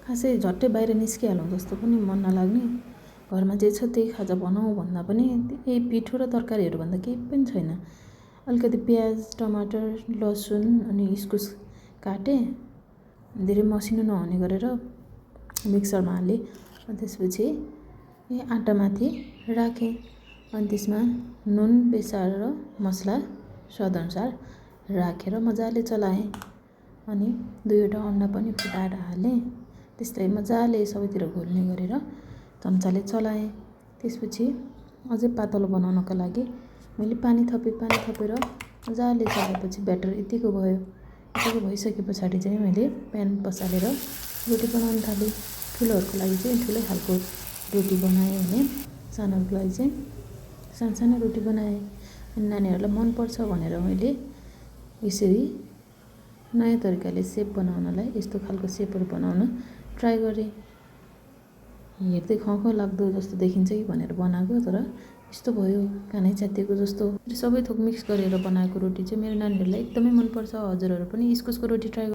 खासै झट्टै बाहिर निस्किहालौँ जस्तो पनि मन नलाग्ने, घरमा जे छ त्यही खाजा बनाऊ भन्दा पनि यही पिठो र तरकारीहरू भन्दा केही पनि छैन। अलिकति प्याज, टमाटर, लसुन अनि इस्कुस काटेँ, धेरै मसिनो नहुने गरेर मिक्सरमा हालेँ। अनि त्यसपछि आँटामाथि राखेँ। अनि त्यसमा नुन, बेसार र मसला स्वादअनुसार राखेर मजाले चलाएँ। अनि 2वटा अन्डा पनि फुटाएर हालेँ। त्यसलाई मजाले सबैतिर घोल्ने गरेर चम्चाले चलाएँ। त्यसपछि अझै पातलो बनाउनको लागि मैले पानी थपेर मजाले चलाएपछि ब्याटर यतिको भयो। यतिको भइसके पछाडि चाहिँ मैले प्यान बसालेर रोटी बनाउन थालेँ। ठुलोहरूको लागि चाहिँ ठुलै खालको रोटी बनाएँ भने सानोहरूको लागि चाहिँ सानो रोटी बनाएँ। अनि नानीहरूलाई मनपर्छ भनेर मैले यसरी नयाँ तरिकाले सेप बनाउनलाई यस्तो खालको सेपहरू बनाउन ट्राई गरेँ। हेर्दै खँ लाग्दो जस्तो देखिन्छ कि भनेर बनाएको, तर यस्तो भयो कानै च्यातिएको जस्तो। सबै थोक मिक्स गरेर बनाएको रोटी चाहिँ मेरो नानीहरूलाई एकदमै मनपर्छ। हजुरहरू पनि इस्कुसको रोटी ट्राई